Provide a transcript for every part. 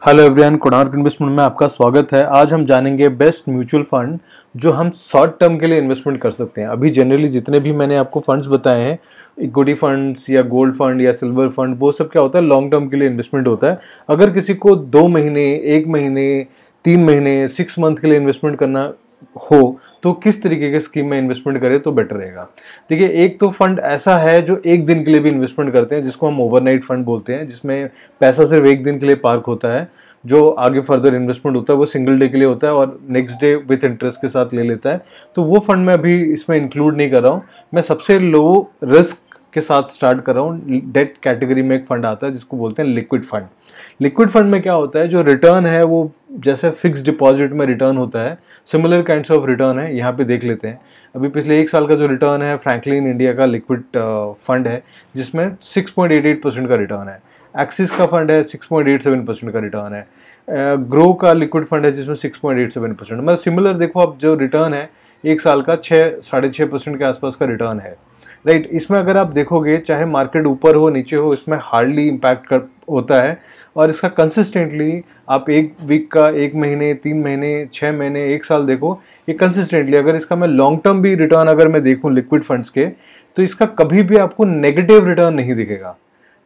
Hello everyone, Konark investment में आपका स्वागत है। आज हम जानेंगे बेस्ट म्यूचुअल फंड जो हम शॉर्ट टर्म के लिए इन्वेस्टमेंट कर सकते हैं। अभी जनरली जितने भी मैंने आपको फंड्स बताए हैं, इक्विटी फंड्स या गोल्ड फंड या सिल्वर फंड, वो सब क्या होता है, लॉन्ग टर्म के लिए इन्वेस्टमेंट होता है। अगर किसी को 2 महीने, 1 महीने, 3 महीने, 6 मंथ के लिए इन्वेस्टमेंट करना हो तो किस तरीके के स्कीम में इन्वेस्टमेंट करें तो बेटर रहेगा। देखिए, एक तो फंड ऐसा है जो एक दिन के लिए भी इन्वेस्टमेंट करते हैं, जिसको हम ओवरनाइट फंड बोलते हैं, जिसमें पैसा सिर्फ एक दिन के लिए पार्क होता है। जो आगे फर्दर इन्वेस्टमेंट होता है वो सिंगल डे के लिए होता है और नेक्स्ट डे विथ इंटरेस्ट के साथ ले लेता है। तो वो फंड मैं अभी इसमें इंक्लूड नहीं कर रहा हूँ। मैं सबसे लो रिस्क के साथ स्टार्ट कर रहा हूँ। डेट कैटेगरी में एक फंड आता है जिसको बोलते हैं लिक्विड फंड। लिक्विड फंड में क्या होता है, जो रिटर्न है वो जैसे फिक्स डिपॉजिट में रिटर्न होता है, सिमिलर काइंड्स ऑफ रिटर्न है। यहाँ पे देख लेते हैं। अभी पिछले 1 साल का जो रिटर्न है, फ्रैंकलिन इंडिया का लिक्विड फंड है जिसमें 6.88% का रिटर्न है। एक्सिस का फंड है 6.87% का रिटर्न है। ग्रो का लिक्विड फंड है जिसमें 6.87%। मतलब सिमिलर देखो, अब जो रिटर्न है 1 साल का 6-6.5% के आसपास का रिटर्न है, राइट। इसमें अगर आप देखोगे, चाहे मार्केट ऊपर हो नीचे हो, इसमें हार्डली इम्पैक्ट कर होता है। और इसका कंसिस्टेंटली आप 1 वीक का, 1 महीने, 3 महीने, 6 महीने, 1 साल देखो, ये कंसिस्टेंटली, अगर इसका मैं लॉन्ग टर्म भी रिटर्न अगर मैं देखूँ लिक्विड फंड्स के, तो इसका कभी भी आपको नेगेटिव रिटर्न नहीं दिखेगा।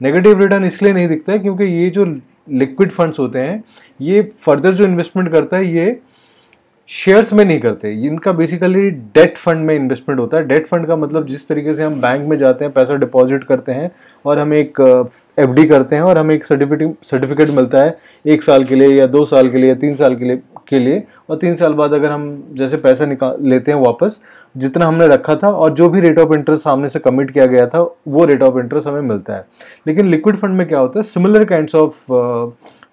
नेगेटिव रिटर्न इसलिए नहीं दिखता है क्योंकि ये जो लिक्विड फंड्स होते हैं, ये फर्दर जो इन्वेस्टमेंट करता है ये शेयर्स में नहीं करते। इनका बेसिकली डेट फंड में इन्वेस्टमेंट होता है। डेट फंड का मतलब जिस तरीके से हम बैंक में जाते हैं, पैसा डिपॉजिट करते हैं और हम एक एफडी करते हैं और हमें एक सर्टिफिकेट मिलता है 1 साल के लिए या 2 साल के लिए या 3 साल के लिए और 3 साल बाद अगर हम जैसे पैसा निकाल लेते हैं वापस, जितना हमने रखा था और जो भी रेट ऑफ इंटरेस्ट सामने से कमिट किया गया था, वो रेट ऑफ इंटरेस्ट हमें मिलता है। लेकिन लिक्विड फंड में क्या होता है, सिमिलर काइंड्स ऑफ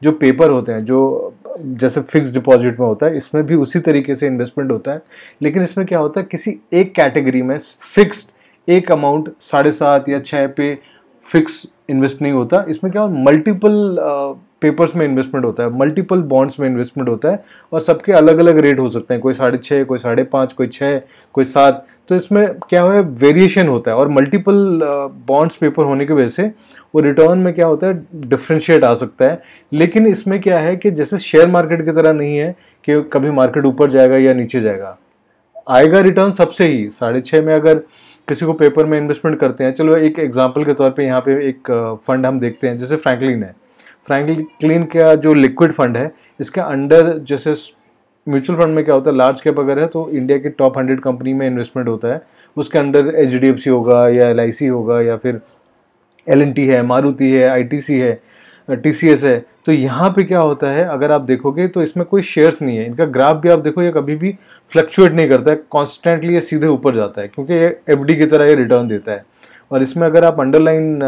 जो पेपर होते हैं, जो जैसे फिक्स डिपॉजिट में होता है, इसमें भी उसी तरीके से इन्वेस्टमेंट होता है। लेकिन इसमें क्या होता है, किसी एक कैटेगरी में फिक्स्ड एक अमाउंट 7.5 या 6 पे फिक्स इन्वेस्ट नहीं होता। इसमें क्या मल्टीपल पेपर्स में इन्वेस्टमेंट होता है, मल्टीपल बॉन्ड्स में इन्वेस्टमेंट होता है और सबके अलग अलग रेट हो सकते हैं। कोई 6.5, कोई 5.5, कोई 6, कोई 7। तो इसमें क्या है, वेरिएशन होता है और मल्टीपल बॉन्ड्स पेपर होने की वजह से वो रिटर्न में क्या होता है, डिफ्रेंशिएट आ सकता है। लेकिन इसमें क्या है कि जैसे शेयर मार्केट की तरह नहीं है कि कभी मार्केट ऊपर जाएगा या नीचे जाएगा, आएगा रिटर्न सबसे ही। 6.5 में अगर किसी को पेपर में इन्वेस्टमेंट करते हैं, चलो एक एग्जांपल के तौर पे यहाँ पे एक फंड हम देखते हैं, जैसे फ्रैंकलिन है। फ्रैंकलिन का जो लिक्विड फंड है, इसके अंडर जैसे म्यूचुअल फंड में क्या होता है, लार्ज कैप अगर है तो इंडिया की टॉप 100 कंपनी में इन्वेस्टमेंट होता है। उसके अंडर HDFC होगा या LIC होगा या फिर L&T है, मारुति है, ITC है, TCS है। तो यहाँ पे क्या होता है, अगर आप देखोगे तो इसमें कोई शेयर्स नहीं है। इनका ग्राफ भी आप देखो, ये कभी भी फ्लक्चुएट नहीं करता है, कॉन्स्टेंटली ये सीधे ऊपर जाता है क्योंकि ये FD की तरह ये रिटर्न देता है। और इसमें अगर आप अंडरलाइन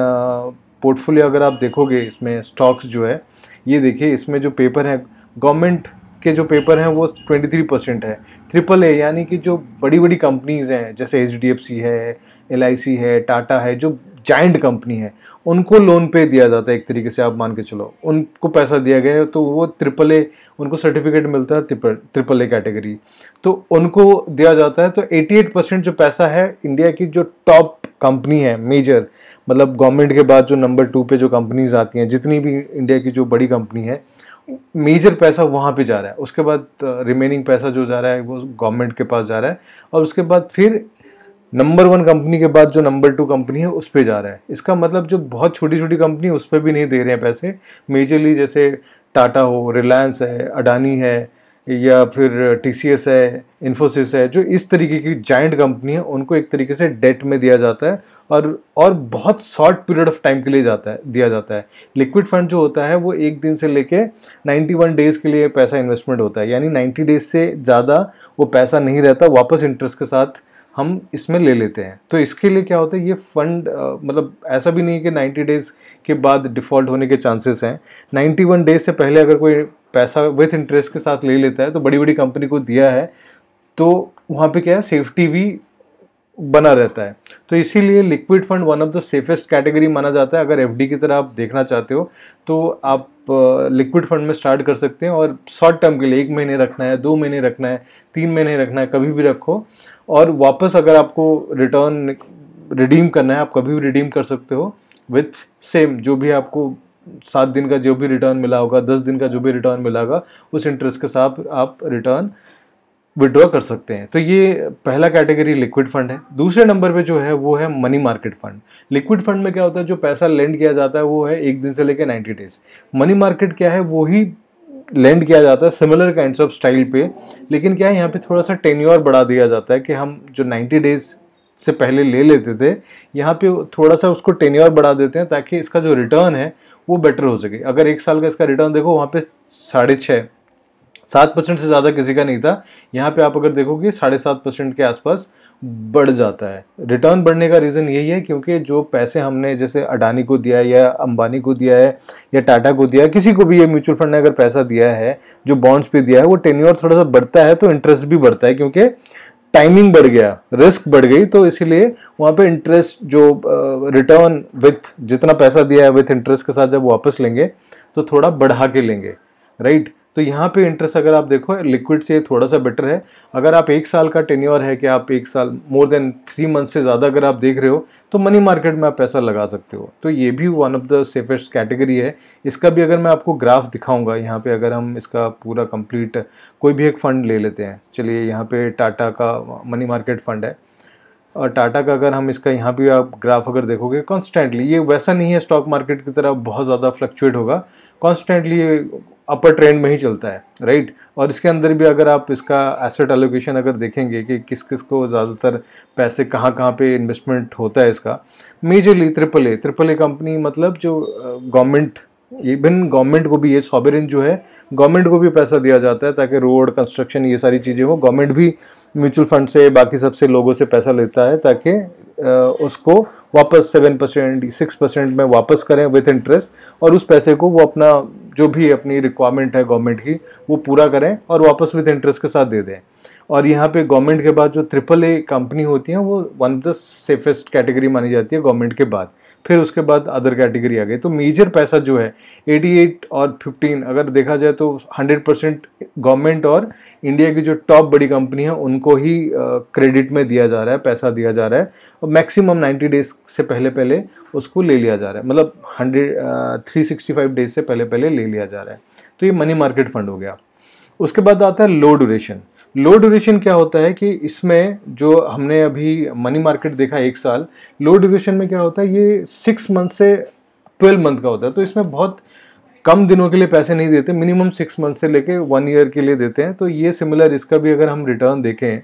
पोर्टफोलियो अगर आप देखोगे, इसमें स्टॉक्स जो है, ये देखिए, इसमें जो पेपर है गवर्नमेंट के जो पेपर हैं वो 23% है। AAA यानी कि जो बड़ी बड़ी कंपनीज़ हैं, जैसे HDFC है, LIC है, टाटा है, जो जाइंट कंपनी है, उनको लोन पे दिया जाता है। एक तरीके से आप मान के चलो, उनको पैसा दिया गया है तो वो AAA, उनको सर्टिफिकेट मिलता है AAA कैटेगरी, तो उनको दिया जाता है। तो 88% जो पैसा है इंडिया की जो टॉप कंपनी है, मेजर, मतलब गवर्नमेंट के बाद जो नंबर 2 पे जो कंपनीज आती हैं, जितनी भी इंडिया की जो बड़ी कंपनी है, मेजर पैसा वहाँ पे जा रहा है। उसके बाद रिमेनिंग पैसा जो जा रहा है वो गवर्नमेंट के पास जा रहा है और उसके बाद फिर नंबर 1 कंपनी के बाद जो नंबर 2 कंपनी है उस पे जा रहा है। इसका मतलब जो बहुत छोटी छोटी कंपनी है उस पर भी नहीं दे रहे हैं पैसे। मेजरली जैसे टाटा हो, रिलायंस है, अडानी है या फिर TCS है, इन्फोसिस है, जो इस तरीके की जाइंट कंपनी है, उनको एक तरीके से डेट में दिया जाता है और बहुत शॉर्ट पीरियड ऑफ टाइम के लिए दिया जाता है। लिक्विड फंड जो होता है वो 1 दिन से लेके 91 डेज़ के लिए पैसा इन्वेस्टमेंट होता है, यानी 90 डेज से ज़्यादा वो पैसा नहीं रहता, वापस इंटरेस्ट के साथ हम इसमें ले लेते हैं। तो इसके लिए क्या होता है, ये फंड मतलब ऐसा भी नहीं कि 90 डेज़ के बाद डिफ़ॉल्ट होने के चांसेस हैं। 91 डेज से पहले अगर कोई पैसा विथ इंटरेस्ट के साथ ले लेता है, तो बड़ी बड़ी कंपनी को दिया है, तो वहाँ पे क्या है, सेफ्टी भी बना रहता है। तो इसीलिए liquid fund one of the safest category माना जाता है। अगर FD की तरह आप देखना चाहते हो तो आप लिक्विड फंड में स्टार्ट कर सकते हैं और शॉर्ट टर्म के लिए 1 महीने रखना है, 2 महीने रखना है, 3 महीने रखना है, कभी भी रखो। और वापस अगर आपको रिटर्न रिडीम करना है, आप कभी भी रिडीम कर सकते हो विथ सेम जो भी आपको 7 दिन का जो भी रिटर्न मिला होगा, 10 दिन का जो भी रिटर्न मिला होगा, उस इंटरेस्ट के साथ आप रिटर्न विड्रॉ कर सकते हैं। तो ये पहला कैटेगरी लिक्विड फंड है। दूसरे नंबर पे जो है वो है money market fund. Liquid fund में क्या होता है, जो पैसा लेंड किया जाता है वो है 1 दिन से लेकर 90 डेज। मनी मार्केट क्या है, वो ही लेंड किया जाता है सिमिलर काइंड्स ऑफ स्टाइल पे, लेकिन क्या है यहाँ पे थोड़ा सा टेन्योर बढ़ा दिया जाता है कि हम जो 90 डेज से पहले ले लेते थे, यहाँ पे थोड़ा सा उसको टेन्योर बढ़ा देते हैं ताकि इसका जो रिटर्न है वो बेटर हो सके। अगर 1 साल का इसका रिटर्न देखो, वहाँ पे 6.5-7% से ज़्यादा किसी का नहीं था। यहाँ पे आप अगर देखोगे 7.5% के आसपास बढ़ जाता है। रिटर्न बढ़ने का रीज़न यही है क्योंकि जो पैसे हमने जैसे अडानी को दिया है या अंबानी को दिया है या टाटा को दिया है, किसी को भी ये म्यूचुअल फंड ने अगर पैसा दिया है, जो बॉन्ड्स पे दिया है, वो टेन्योर थोड़ा सा बढ़ता है तो इंटरेस्ट भी बढ़ता है, क्योंकि टाइमिंग बढ़ गया, रिस्क बढ़ गई, तो इसीलिए वहाँ पे इंटरेस्ट जो रिटर्न विथ जितना पैसा दिया है विथ इंटरेस्ट के साथ जब वापस लेंगे तो थोड़ा बढ़ा के लेंगे, राइट। तो यहाँ पे इंटरेस्ट अगर आप देखो लिक्विड से थोड़ा सा बेटर है। अगर आप 1 साल का टेन्योर है कि आप 1 साल मोर देन 3 मंथ से ज़्यादा अगर आप देख रहे हो तो मनी मार्केट में आप पैसा लगा सकते हो। तो ये भी one of the safest category है। इसका भी अगर मैं आपको ग्राफ दिखाऊंगा यहाँ पे, अगर हम इसका पूरा कंप्लीट कोई भी एक फ़ंड ले लेते हैं, चलिए यहाँ पे टाटा का मनी मार्केट फ़ंड है, और टाटा का अगर हम इसका यहाँ पे आप ग्राफ अगर देखोगे कॉन्स्टेंटली, ये वैसा नहीं है स्टॉक मार्केट की तरह बहुत ज़्यादा फ्लक्चुएट होगा, कॉन्स्टेंटली ये अपर ट्रेंड में ही चलता है, राइट। और इसके अंदर भी अगर आप इसका एसेट एलोकेशन अगर देखेंगे कि किस किस को ज़्यादातर पैसे कहाँ कहाँ पे इन्वेस्टमेंट होता है इसका, मेजरली ट्रिपल ए कंपनी, मतलब जो गवर्नमेंट, इवन गवर्नमेंट को भी, ये सॉवरेन जो है गवर्नमेंट को भी पैसा दिया जाता है ताकि रोड कंस्ट्रक्शन ये सारी चीज़ें हो। गवर्नमेंट भी म्यूचुअल फंड से बाकी सबसे लोगों से पैसा लेता है ताकि उसको वापस 7% 6% में वापस करें विथ इंटरेस्ट, और उस पैसे को वो अपना जो भी अपनी रिक्वायरमेंट है गवर्नमेंट की वो पूरा करें और वापस विथ इंटरेस्ट के साथ दे दें। और यहाँ पे गवर्नमेंट के बाद जो ट्रिपल ए कंपनी होती हैं वो one of the safest category मानी जाती है गवर्नमेंट के बाद, फिर उसके बाद अदर कैटेगरी आ गई। तो मेजर पैसा जो है 88 और 15 अगर देखा जाए तो 100% गवर्नमेंट और इंडिया की जो टॉप बड़ी कंपनी है उनको ही क्रेडिट में दिया जा रहा है, पैसा दिया जा रहा है, और मैक्सिमम 90 डेज से पहले पहले उसको ले लिया जा रहा है, मतलब 365 डेज से पहले पहले ले लिया जा रहा है। तो ये मनी मार्केट फंड हो गया। उसके बाद आता है लो ड्यूरेशन। लो ड्यूरेशन क्या होता है कि इसमें जो हमने अभी मनी मार्केट देखा 1 साल, लो ड्यूरेशन में क्या होता है ये 6 मंथ से 12 मंथ का होता है। तो इसमें बहुत कम दिनों के लिए पैसे नहीं देते, मिनिमम 6 मंथ से लेके 1 ईयर के लिए देते हैं। तो ये सिमिलर इसका भी अगर हम रिटर्न देखें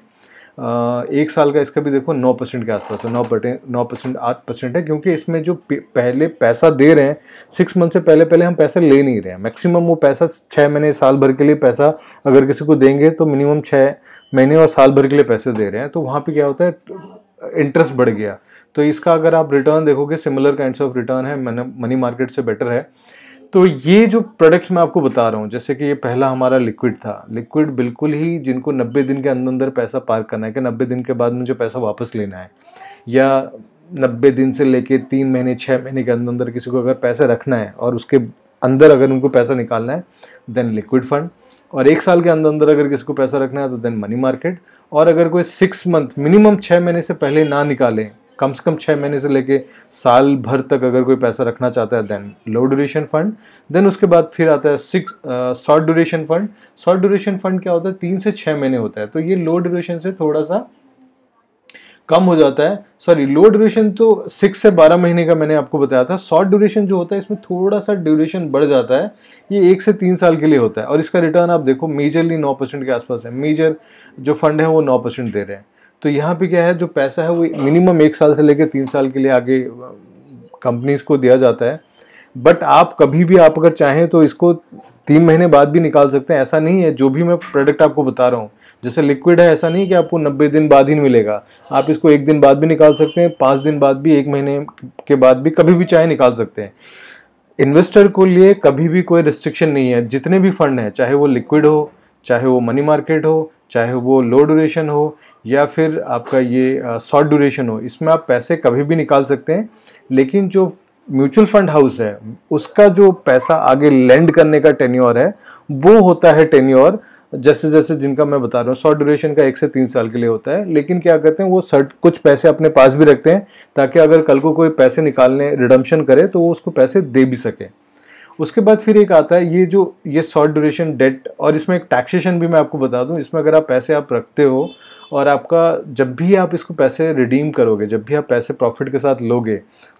1 साल का, इसका भी देखो 9% के आसपास है, 9% 8% है, क्योंकि इसमें जो पहले पैसा दे रहे हैं 6 मंथ से पहले पहले हम पैसा ले नहीं रहे हैं। मैक्सिमम वो पैसा 6 महीने साल भर के लिए पैसा अगर किसी को देंगे तो मिनिमम 6 महीने और साल भर के लिए पैसे दे रहे हैं। तो वहाँ पे क्या होता है, इंटरेस्ट बढ़ गया। तो इसका अगर आप रिटर्न देखोगे सिमिलर काइंड्स ऑफ रिटर्न है, मनी मार्केट से बेटर है। तो ये जो प्रोडक्ट्स मैं आपको बता रहा हूँ, जैसे कि ये पहला हमारा लिक्विड था, लिक्विड बिल्कुल ही जिनको 90 दिन के अंदर अंदर पैसा पार करना है कि 90 दिन के बाद मुझे पैसा वापस लेना है, या 90 दिन से लेके 3 महीने 6 महीने के अंदर अंदर किसी को अगर पैसा रखना है और उसके अंदर अगर उनको पैसा निकालना है, देन लिक्विड फंड। और 1 साल के अंदर अंदर अगर किसी को पैसा रखना है तो देन मनी मार्केट। और अगर कोई 6 मंथ मिनिमम 6 महीने से पहले ना निकालें, कम से कम 6 महीने से लेके साल भर तक अगर कोई पैसा रखना चाहता है, then low duration fund. Then उसके बाद फिर आता है short duration fund. Short duration fund क्या होता है, 3 से 6 महीने होता है। तो ये लो ड्यूरेशन से थोड़ा सा कम हो जाता है। सॉरी, लो ड्यूरेशन तो 6 से 12 महीने का मैंने आपको बताया था। शॉर्ट ड्यूरेशन जो होता है इसमें थोड़ा सा ड्यूरेशन बढ़ जाता है, ये 1 से 3 साल के लिए होता है। और इसका रिटर्न आप देखो मेजरली 9% के आसपास है। मेजर जो फंड है वो 9% दे रहे हैं। तो यहाँ पे क्या है, जो पैसा है वो मिनिमम 1 साल से लेकर 3 साल के लिए आगे कंपनीज को दिया जाता है। बट आप कभी भी आप अगर चाहें तो इसको 3 महीने बाद भी निकाल सकते हैं। ऐसा नहीं है, जो भी मैं प्रोडक्ट आपको बता रहा हूँ जैसे लिक्विड है, ऐसा नहीं कि आपको 90 दिन बाद ही मिलेगा। आप इसको 1 दिन बाद भी निकाल सकते हैं, 5 दिन बाद भी, 1 महीने के बाद भी, कभी भी चाहे निकाल सकते हैं। इन्वेस्टर को लिए कभी भी कोई रिस्ट्रिक्शन नहीं है। जितने भी फंड हैं, चाहे वो लिक्विड हो, चाहे वो मनी मार्केट हो, चाहे वो लो ड्यूरेशन हो, या फिर आपका ये शॉर्ट ड्यूरेशन हो, इसमें आप पैसे कभी भी निकाल सकते हैं। लेकिन जो म्यूचुअल फंड हाउस है उसका जो पैसा आगे लेंड करने का टेन्योर है वो होता है टेन्योर जैसे जैसे जिनका मैं बता रहा हूँ। शॉर्ट ड्यूरेशन का 1 से 3 साल के लिए होता है। लेकिन क्या करते हैं वो कुछ पैसे अपने पास भी रखते हैं ताकि अगर कल को कोई पैसे निकालने रिडम्पशन करे तो वो उसको पैसे दे भी सके। उसके बाद फिर एक आता है ये शॉर्ट ड्यूरेशन डेट, और इसमें एक टैक्सेशन भी मैं आपको बता दूं। इसमें अगर आप पैसे आप रखते हो और आपका जब भी आप इसको पैसे रिडीम करोगे, जब भी आप पैसे प्रॉफिट के साथ लोगे,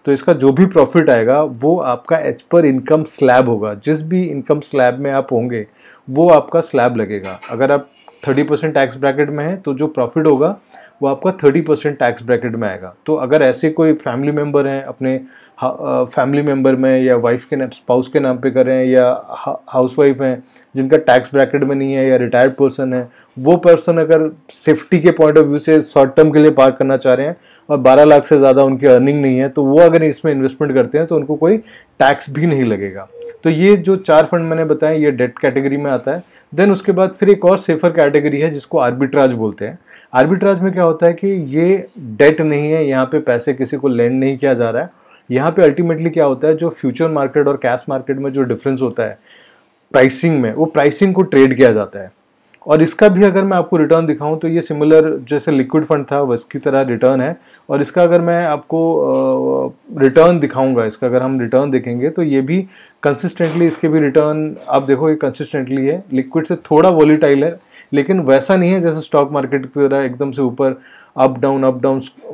तो इसका जो भी प्रॉफिट आएगा वो आपका एज पर इनकम स्लैब होगा। जिस भी इनकम स्लैब में आप होंगे वो आपका स्लैब लगेगा। अगर आप 30% टैक्स ब्रैकेट में है तो जो प्रॉफिट होगा वो आपका 30% टैक्स ब्रैकेट में आएगा। तो अगर ऐसे कोई फैमिली मेम्बर हैं, अपने फैमिली मेम्बर में या वाइफ के स्पाउस के नाम पे कर रहे हैं, या हाउसवाइफ हैं जिनका टैक्स ब्रैकेट में नहीं है, या रिटायर्ड पर्सन है, वो पर्सन अगर सेफ्टी के पॉइंट ऑफ व्यू से शॉर्ट टर्म के लिए पार्क करना चाह रहे हैं और 12 लाख से ज़्यादा उनकी अर्निंग नहीं है, तो वो अगर इसमें इन्वेस्टमेंट करते हैं तो उनको कोई टैक्स भी नहीं लगेगा। तो ये जो 4 फंड मैंने बताए ये डेट कैटेगरी में आता है। देन उसके बाद फिर एक और सेफर कैटेगरी है जिसको आर्बिट्राज बोलते हैं। आर्बिट्राज में क्या होता है कि ये डेट नहीं है, यहाँ पे पैसे किसी को लेंड नहीं किया जा रहा है। यहाँ पे अल्टीमेटली क्या होता है, जो फ्यूचर मार्केट और कैश मार्केट में जो डिफरेंस होता है प्राइसिंग में, वो प्राइसिंग को ट्रेड किया जाता है। और इसका भी अगर मैं आपको रिटर्न दिखाऊं तो ये सिमिलर जैसे लिक्विड फंड था उसकी तरह रिटर्न है। और इसका अगर मैं आपको रिटर्न दिखाऊंगा, इसका अगर हम रिटर्न देखेंगे तो ये भी कंसिस्टेंटली, इसके भी रिटर्न आप देखो ये कंसिस्टेंटली है। लिक्विड से थोड़ा वॉलीटाइल है, लेकिन वैसा नहीं है जैसे स्टॉक मार्केट की तरह एकदम से ऊपर अप डाउन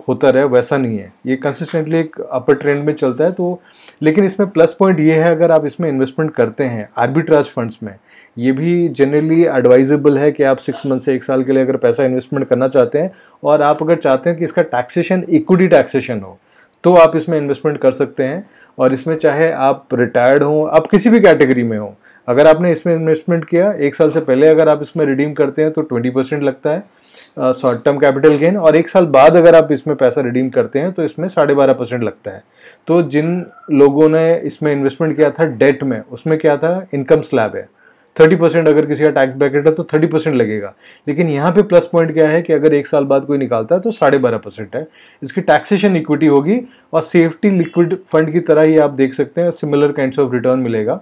होता रहे, वैसा नहीं है। ये कंसिस्टेंटली एक अपर ट्रेंड में चलता है। तो लेकिन इसमें प्लस पॉइंट ये है, अगर आप इसमें इन्वेस्टमेंट करते हैं आर्बिट्राज फंड्स में, ये भी जनरली एडवाइजेबल है कि आप 6 मंथ से 1 साल के लिए अगर पैसा इन्वेस्टमेंट करना चाहते हैं और आप अगर चाहते हैं कि इसका टैक्सेशन इक्विटी टैक्सेशन हो, तो आप इसमें इन्वेस्टमेंट कर सकते हैं। और इसमें चाहे आप रिटायर्ड हो, आप किसी भी कैटेगरी में हो, अगर आपने इसमें इन्वेस्टमेंट किया 1 साल से पहले, अगर आप इसमें रिडीम करते हैं तो 20% लगता है शॉर्ट टर्म कैपिटल गेन, और 1 साल बाद अगर आप इसमें पैसा रिडीम करते हैं तो इसमें 12.5% लगता है। तो जिन लोगों ने इसमें इन्वेस्टमेंट किया था डेट में, उसमें क्या था, इनकम स्लैब है 30%, अगर किसी का टैक्स ब्रैकेट है तो 30% लगेगा। लेकिन यहाँ पे प्लस पॉइंट क्या है कि अगर 1 साल बाद कोई निकालता है तो 12.5% है, इसकी टैक्सेशन इक्विटी होगी। और सेफ्टी लिक्विड फंड की तरह ही आप देख सकते हैं, सिमिलर काइंड्स ऑफ रिटर्न मिलेगा।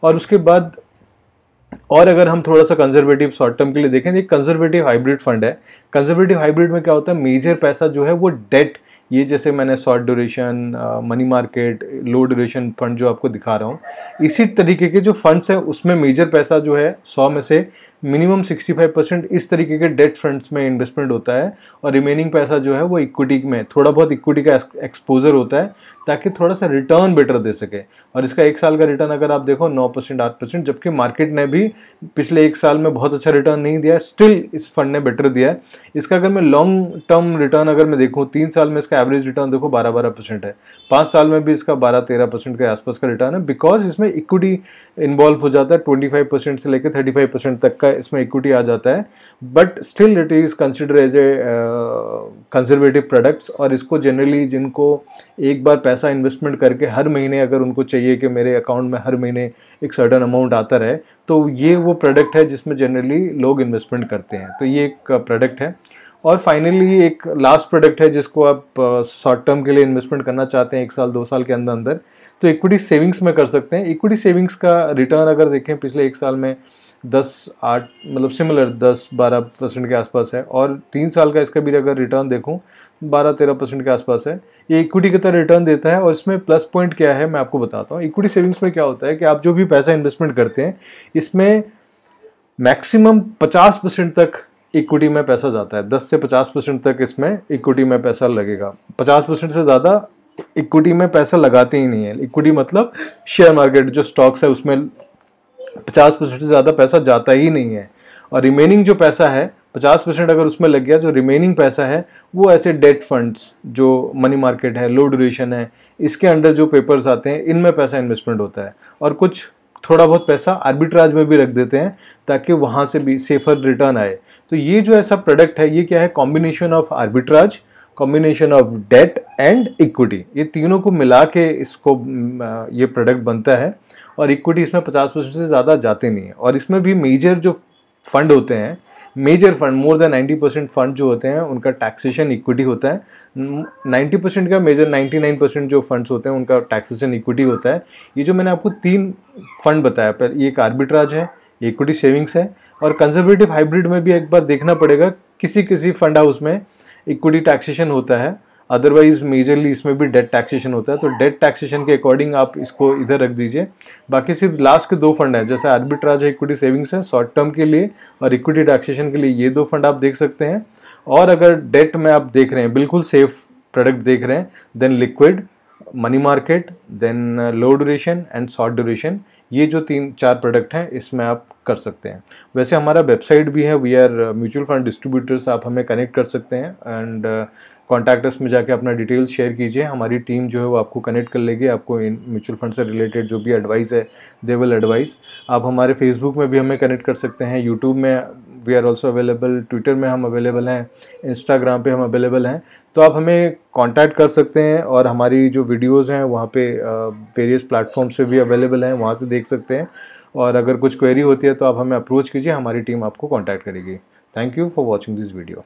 और उसके बाद और अगर हम थोड़ा सा कंजर्वेटिव शॉर्ट टर्म के लिए देखें, एक कंजर्वेटिव हाइब्रिड फंड है। कंजर्वेटिव हाइब्रिड में क्या होता है, मेजर पैसा जो है वो डेट, ये जैसे मैंने शॉर्ट ड्यूरेशन, मनी मार्केट, लो ड्यूरेशन फंड जो आपको दिखा रहा हूँ, इसी तरीके के जो फंड्स हैं उसमें मेजर पैसा जो है 100 में से मिनिमम 65% इस तरीके के डेट फंड्स में इन्वेस्टमेंट होता है। और रिमेनिंग पैसा जो है वो इक्विटी में, थोड़ा बहुत इक्विटी का एक्सपोजर होता है ताकि थोड़ा सा रिटर्न बेटर दे सके। और इसका 1 साल का रिटर्न अगर आप देखो 9% 8%, जबकि मार्केट ने भी पिछले 1 साल में बहुत अच्छा रिटर्न नहीं दिया, स्टिल इस फंड ने बेटर दिया है। इसका अगर मैं लॉन्ग टर्म रिटर्न अगर मैं देखूँ, 3 साल में इसका एवरेज रिटर्न देखो 12% है, 5 साल में भी इसका 12-13% के आसपास का रिटर्न है। बिकॉज इसमें इक्विटी इन्वॉल्व हो जाता है, 25% से लेकर 35% तक का इसमें इक्विटी आ जाता है। But still it is consider as a conservative products. और इसको जनरली जिनको एक बार पैसा इन्वेस्टमेंट करके हर महीने अगर उनको चाहिए कि मेरे अकाउंट में हर महीने एक सर्टेन अमाउंट आता रहे, तो ये वो प्रोडक्ट है जिसमें जनरली लोग इन्वेस्टमेंट करते हैं। तो ये एक प्रोडक्ट है। और फाइनली एक लास्ट प्रोडक्ट है जिसको आप शॉर्ट टर्म के लिए इन्वेस्टमेंट करना चाहते हैं 1 साल 2 साल के अंदर अंदर, तो इक्विटी सेविंग्स में कर सकते हैं। इक्विटी सेविंग्स का रिटर्न अगर देखें पिछले 1 साल में 10-8 मतलब सिमिलर 10-12% के आसपास है। और 3 साल का इसका भी अगर रिटर्न देखूं 12-13% के आसपास है। ये इक्विटी की तरह रिटर्न देता है। और इसमें प्लस पॉइंट क्या है मैं आपको बताता हूँ। इक्विटी सेविंग्स में क्या होता है कि आप जो भी पैसा इन्वेस्टमेंट करते हैं इसमें मैक्सिमम 50% तक इक्विटी में पैसा जाता है। 10 से 50% तक इसमें इक्विटी में पैसा लगेगा। 50% से ज़्यादा इक्विटी में पैसा लगाते ही नहीं है। इक्विटी मतलब शेयर मार्केट जो स्टॉक्स है उसमें 50% से ज़्यादा पैसा जाता ही नहीं है। और रिमेनिंग जो पैसा है 50% अगर उसमें लग गया, जो रिमेनिंग पैसा है वो ऐसे डेट फंड्स जो मनी मार्केट है, लो ड्यूरेशन है, इसके अंडर जो पेपर्स आते हैं इनमें पैसा इन्वेस्टमेंट होता है। और कुछ थोड़ा बहुत पैसा आर्बिट्राज में भी रख देते हैं ताकि वहाँ से भी सेफर रिटर्न आए। तो ये जो ऐसा प्रोडक्ट है ये क्या है, combination of arbitrage, combination of debt and equity, ये तीनों को मिला के इसको ये प्रोडक्ट बनता है। और इक्विटी इसमें 50% से ज़्यादा जाते नहीं है। और इसमें भी मेजर जो फंड होते हैं, major fund more than 90% fund जो होते हैं उनका टैक्सेशन इक्विटी होता है। 90% का मेजर 99% जो फंड्स होते हैं उनका टैक्सेशन इक्विटी होता है। ये जो मैंने आपको 3 फंड बताया, पर ये एक आर्बिट्राज है, इक्विटी सेविंग्स है, और कंजर्वेटिव हाइब्रिड में भी एक बार देखना पड़ेगा, किसी किसी फंड हाउस में इक्विटी टैक्सेशन होता है अदरवाइज मेजरली इसमें भी डेट टैक्सेशन होता है, तो डेट टैक्सेशन के अकॉर्डिंग आप इसको इधर रख दीजिए। बाकी सिर्फ लास्ट के 2 फंड हैं, जैसे आर्बिट्राज है इक्विटी सेविंग्स है शॉर्ट टर्म के लिए, और इक्विटी टैक्सेशन के लिए ये 2 फंड आप देख सकते हैं। और अगर डेट में आप देख रहे हैं, बिल्कुल सेफ प्रोडक्ट देख रहे हैं, then liquid, money market, then low duration and short duration, ये जो 3-4 प्रोडक्ट हैं इसमें आप कर सकते हैं। वैसे हमारा वेबसाइट भी है, we are mutual fund distributors, आप हमें कनेक्ट कर सकते हैं एंड कॉन्टैक्ट अस में जाके अपना डिटेल्स शेयर कीजिए, हमारी टीम जो है वो आपको कनेक्ट कर लेगी, आपको इन म्यूचुअल फंड से रिलेटेड जो भी एडवाइस है दे विल एडवाइस। आप हमारे फेसबुक में भी हमें कनेक्ट कर सकते हैं, यूट्यूब में we are also available, Twitter में हम अवेलेबल हैं, इंस्टाग्राम पे हम अवेलेबल हैं, तो आप हमें कांटेक्ट कर सकते हैं। और हमारी जो वीडियोज़ हैं वहाँ पे वेरियस प्लेटफॉर्म्स पे भी अवेलेबल हैं, वहाँ से देख सकते हैं। और अगर कुछ क्वेरी होती है तो आप हमें अप्रोच कीजिए, हमारी टीम आपको कांटेक्ट करेगी। Thank you for watching this video.